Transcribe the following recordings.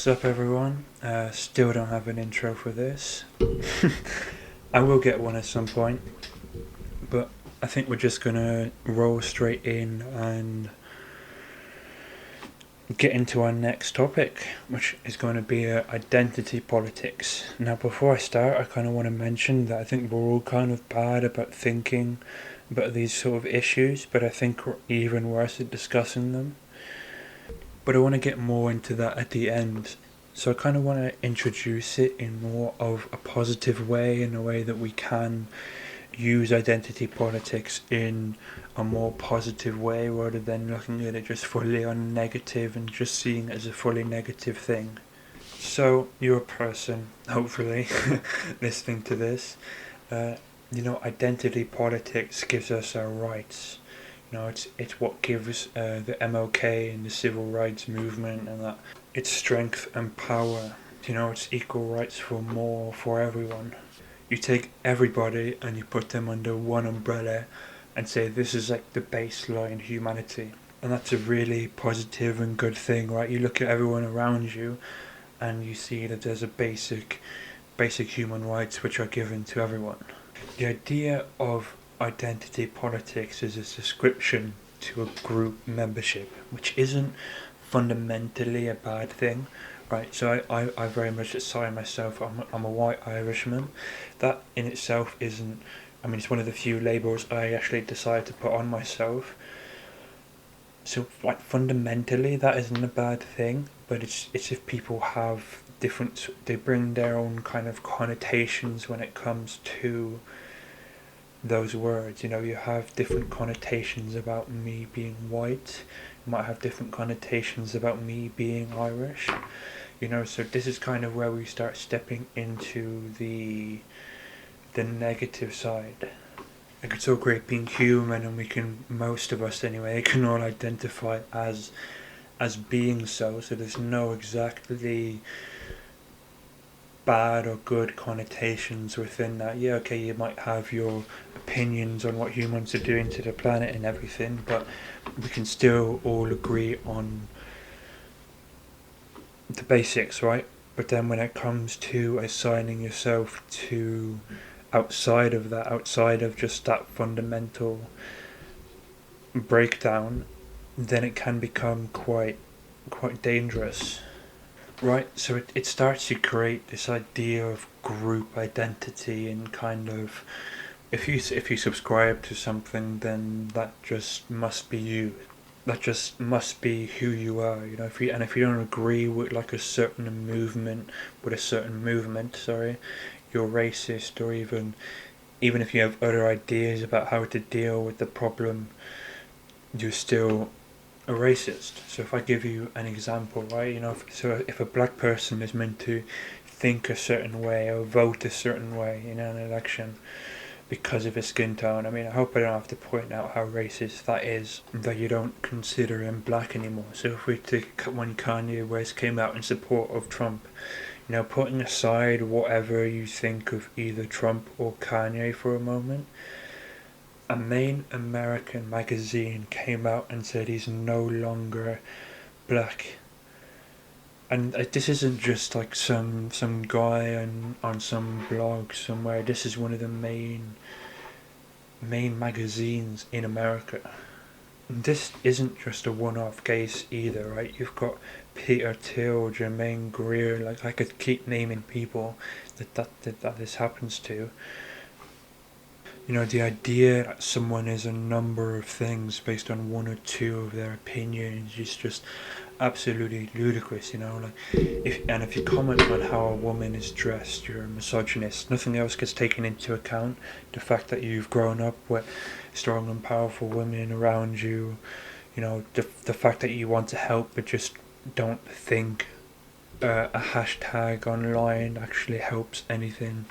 What's up everyone? Still don't have an intro for this. I will get one at some point, but I think we're just gonna roll straight in and get into our next topic, which is going to be identity politics. Now, before I start, I kind of want to mention that I think we're all kind of bad about thinking about these sort of issues, but I think we're even worse at discussing them. But I want to get more into that at the end. So I kind of want to introduce it in more of a positive way, in a way that we can use identity politics in a more positive way rather than looking at it just fully on negative and just seeing it as a fully negative thing. So you're a person, hopefully, listening to this. Identity politics gives us our rights. It's what gives the MLK and the civil rights movement and that its strength and power. It's equal rights for everyone. You take everybody and you put them under one umbrella and say this is like the baseline humanity. And that's a really positive and good thing, right? You look at everyone around you and you see that there's a basic human rights which are given to everyone. The idea of identity politics is a subscription to a group membership, which isn't fundamentally a bad thing, right? So I very much assign myself, I'm a white Irishman. That in itself isn't, it's one of the few labels I actually decided to put on myself. So like fundamentally that isn't a bad thing, but it's if people have they bring their own kind of connotations when it comes to those words. You have different connotations about me being white. You might have different connotations about me being Irish. So this is kind of where we start stepping into the negative side. Like, it's all great being human, and we can, most of us anyway, can all identify as being so there's no exactly bad or good connotations within that. Yeah, okay, you might have your opinions on what humans are doing to the planet and everything, but we can still all agree on the basics, right? But then when it comes to assigning yourself to outside of just that fundamental breakdown, then it can become quite dangerous. Right, so it starts to create this idea of group identity, and kind of if you subscribe to something, then that just must be you. That just must be who you are. If you don't agree with like a certain movement, sorry, you're racist, or even if you have other ideas about how to deal with the problem, you're still a racist. So if I give you an example, right, if a black person is meant to think a certain way or vote a certain way in an election because of his skin tone, I hope I don't have to point out how racist that is, that you don't consider him black anymore. So if we take when Kanye West came out in support of Trump, putting aside whatever you think of either Trump or Kanye for a moment, a main American magazine came out and said he's no longer black. And this isn't just like some guy on some blog somewhere. This is one of the main magazines in America. And this isn't just a one-off case either, right? You've got Peter Thiel, Jermaine Greer. Like, I could keep naming people that this happens to. The idea that someone is a number of things based on one or two of their opinions is just absolutely ludicrous. If you comment on how a woman is dressed, you're a misogynist. Nothing else gets taken into account. The fact that you've grown up with strong and powerful women around you, the fact that you want to help but just don't think a hashtag online actually helps anything,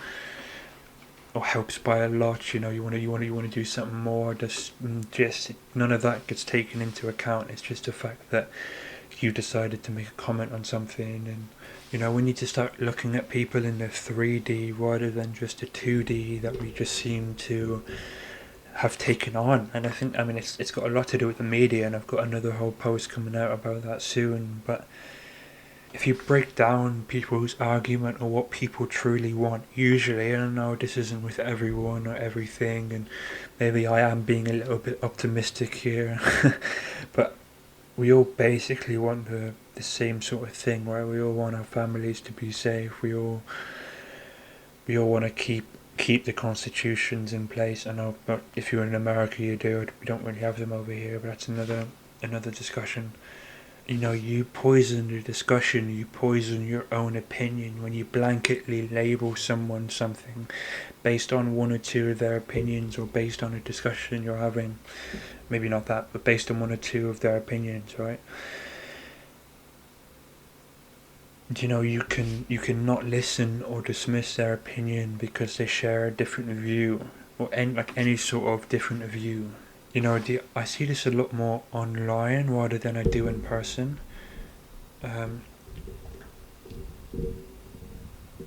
or helps by a lot. You want to do something more. Just none of that gets taken into account. It's just the fact that you decided to make a comment on something, and we need to start looking at people in the 3D rather than just the 2D that we just seem to have taken on. And I think it's got a lot to do with the media, and I've got another whole post coming out about that soon. But if you break down people's argument or what people truly want, usually, and I know this isn't with everyone or everything, and maybe I am being a little bit optimistic here, but we all basically want the same sort of thing, right? We all want our families to be safe. We all want to keep the constitutions in place. I know, but if you're in America, you do. We don't really have them over here, but that's another discussion. You know, you poison the discussion, you poison your own opinion when you blanketly label someone something based on one or two of their opinions, or based on a discussion you're having. Maybe not that, but based on one or two of their opinions, right? You know, you can not listen or dismiss their opinion because they share a different view, or any sort of different view. You know, I see this a lot more online rather than I do in person. Um,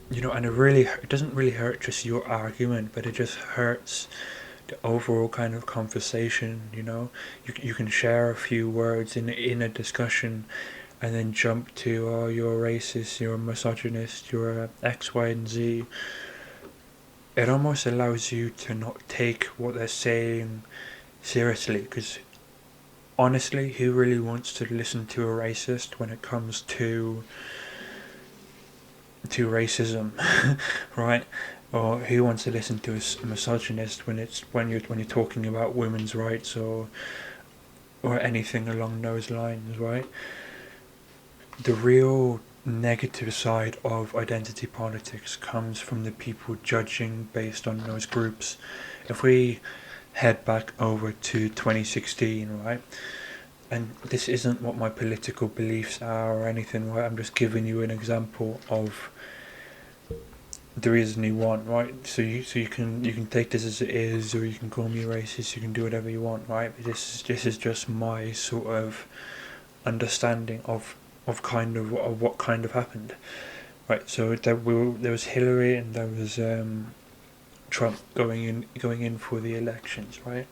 you know, and it doesn't really hurt just your argument, but it just hurts the overall kind of conversation. You know, you can share a few words in a discussion, and then jump to, oh, you're a racist, you're a misogynist, you're a X, Y, and Z. It almost allows you to not take what they're saying seriously, because honestly, who really wants to listen to a racist when it comes to racism, right? Or who wants to listen to a misogynist when you're talking about women's rights, or anything along those lines, right? The real negative side of identity politics comes from the people judging based on those groups. If we head back over to 2016, right? And this isn't what my political beliefs are or anything, right? I'm just giving you an example of the reason you want, right? So you can take this as it is, or you can call me racist. You can do whatever you want, right? But this is just my sort of understanding of what kind of happened, right? So there was Hillary and there was Trump going in for the elections, right?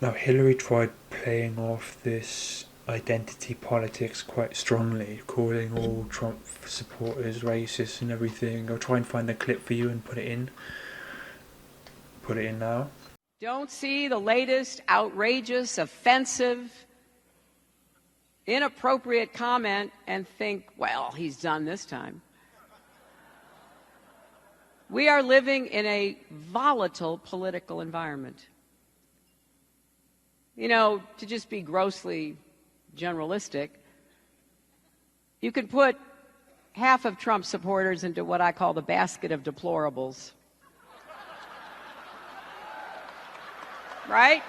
Now Hillary tried playing off this identity politics quite strongly, calling all Trump supporters racist and everything. I'll try and find a clip for you and put it in. Put it in now. Don't see the latest outrageous, offensive, inappropriate comment and think, well, he's done this time. We are living in a volatile political environment. You know, to just be grossly generalistic, you could put half of Trump supporters into what I call the basket of deplorables. Right?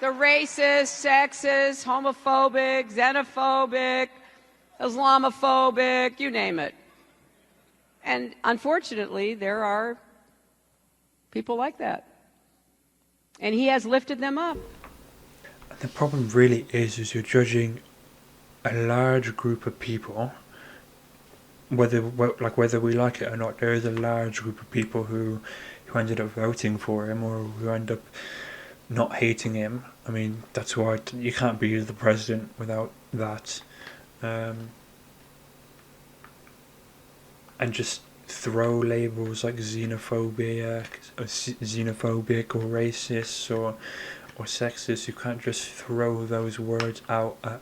The racist, sexist, homophobic, xenophobic, Islamophobic, you name it. And unfortunately, there are people like that. And he has lifted them up. The problem really is you're judging a large group of people, whether we like it or not. There is a large group of people who ended up voting for him, or who end up not hating him. I mean, that's why you can't be the president without that. And just throw labels like xenophobic or racist or sexist. You can't just throw those words out at,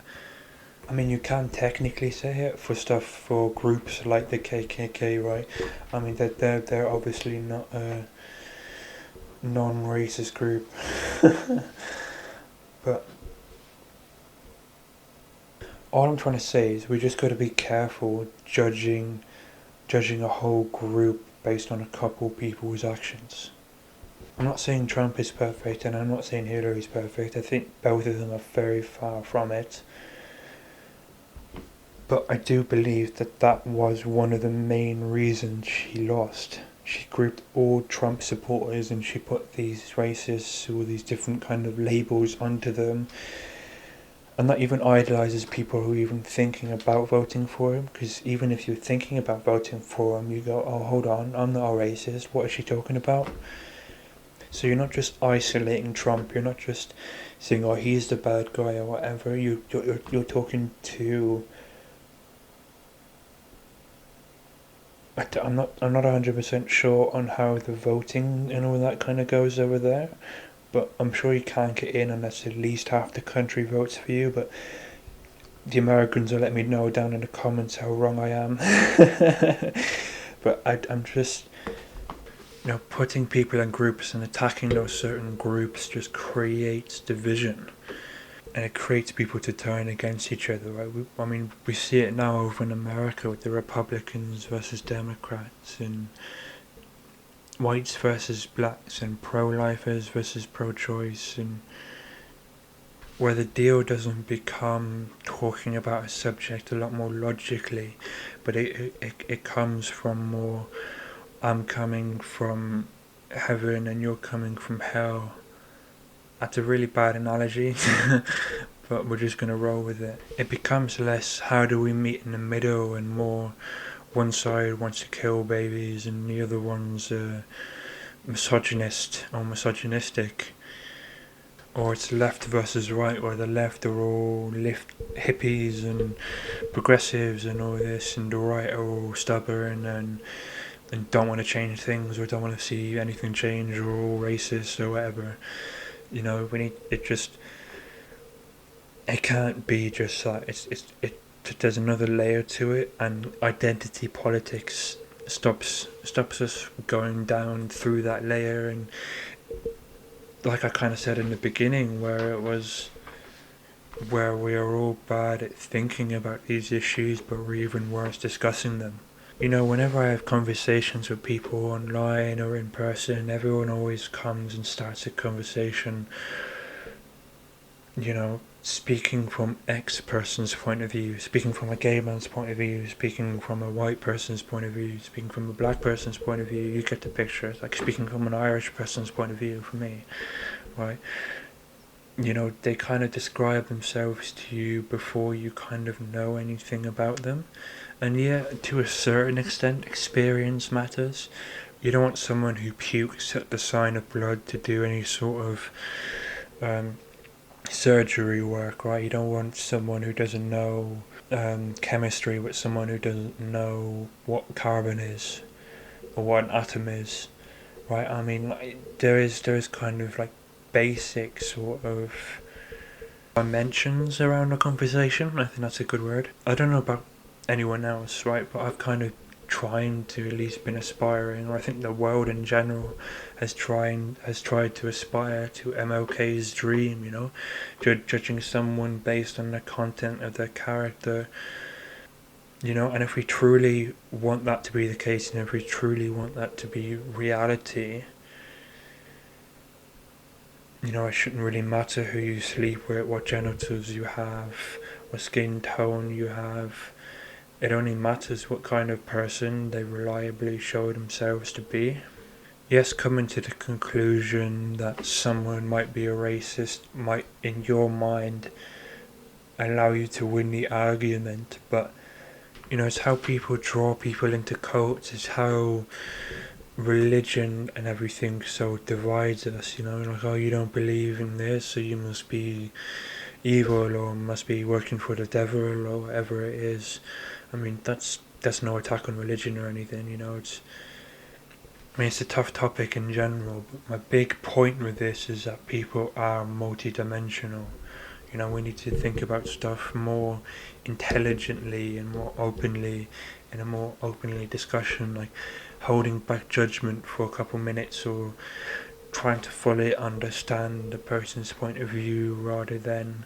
I mean, you can technically say it for groups like the KKK, right? I mean, they're obviously not a non-racist group, but all I'm trying to say is we just got to be careful judging a whole group based on a couple people's actions. I'm not saying Trump is perfect, and I'm not saying Hillary is perfect. I think both of them are very far from it. But I do believe that was one of the main reasons she lost. She grouped all Trump supporters and she put these racists or these different kind of labels onto them. And that even idolizes people who are even thinking about voting for him. Because even if you're thinking about voting for him, you go, oh, hold on, I'm not a racist. What is she talking about? So you're not just isolating Trump. You're not just saying, "Oh, he's the bad guy" or whatever. You're talking to. I'm not 100% sure on how the voting and all that kind of goes over there, but I'm sure you can't get in unless at least half the country votes for you. But the Americans will let me know down in the comments how wrong I am. But I'm just, putting people in groups and attacking those certain groups just creates division. And it creates people to turn against each other, right? We see it now over in America with the Republicans versus Democrats, and whites versus blacks, and pro-lifers versus pro-choice, and where the deal doesn't become talking about a subject a lot more logically, but it comes from more, I'm coming from heaven and you're coming from hell. That's a really bad analogy, but we're just going to roll with it. It becomes less how do we meet in the middle and more one side wants to kill babies and the other one's misogynist or misogynistic. Or it's left versus right, where the left are all hippies and progressives and all this, and the right are all stubborn and don't want to change things or don't want to see anything change, or all racist or whatever. We need it can't be just like there's another layer to it, and identity politics stops us going down through that layer. And like I kind of said in the beginning, where we are all bad at thinking about these issues, but we're even worse discussing them. Whenever I have conversations with people online or in person, everyone always comes and starts a conversation, speaking from X person's point of view, speaking from a gay man's point of view, speaking from a white person's point of view, speaking from a black person's point of view. You get the picture. It's like speaking from an Irish person's point of view for me, right? They kind of describe themselves to you before you kind of know anything about them. And yeah, to a certain extent, experience matters. You don't want someone who pukes at the sign of blood to do any sort of surgery work, right? You don't want someone who doesn't know chemistry with someone who doesn't know what carbon is or what an atom is, right? There is kind of like basic sort of dimensions around a conversation. I think that's a good word. I don't know about anyone else, right? But I've kind of trying to at least been aspiring, or I think the world in general has tried to aspire to MLK's dream, judging someone based on the content of their character, and if we truly want that to be the case, and if we truly want that to be reality, it shouldn't really matter who you sleep with, what genitals you have, what skin tone you have. It only matters what kind of person they reliably show themselves to be. Yes, coming to the conclusion that someone might be a racist might, in your mind, allow you to win the argument, but, it's how people draw people into cults, it's how religion and everything so divides us, like, oh, you don't believe in this, so you must be evil or must be working for the devil or whatever it is. That's no attack on religion or anything, it's a tough topic in general, but my big point with this is that people are multidimensional. We need to think about stuff more intelligently and more openly, in a more openly discussion, like holding back judgment for a couple minutes or trying to fully understand the person's point of view rather than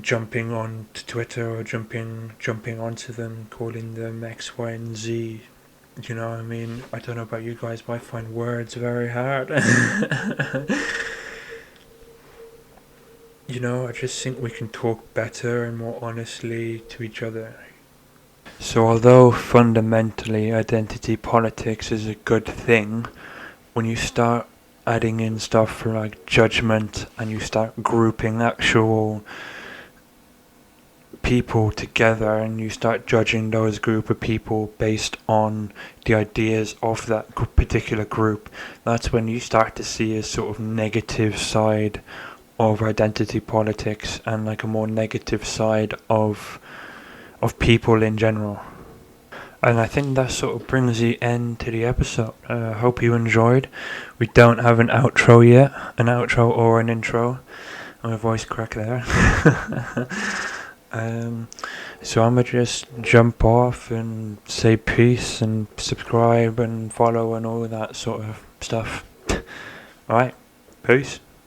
jumping on to Twitter or jumping onto them, calling them X, Y, and Z. I don't know about you guys, but I find words very hard. I just think we can talk better and more honestly to each other. So although fundamentally identity politics is a good thing, when you start adding in stuff like judgment and you start grouping actual people together and you start judging those group of people based on the ideas of that particular group, that's when you start to see a sort of negative side of identity politics and like a more negative side of people in general. And I think that sort of brings the end to the episode. Hope you enjoyed. We don't have an outro yet, an outro or an intro. My voice crack there. So I'm gonna just jump off and say peace and subscribe and follow and all that sort of stuff. Alright, peace.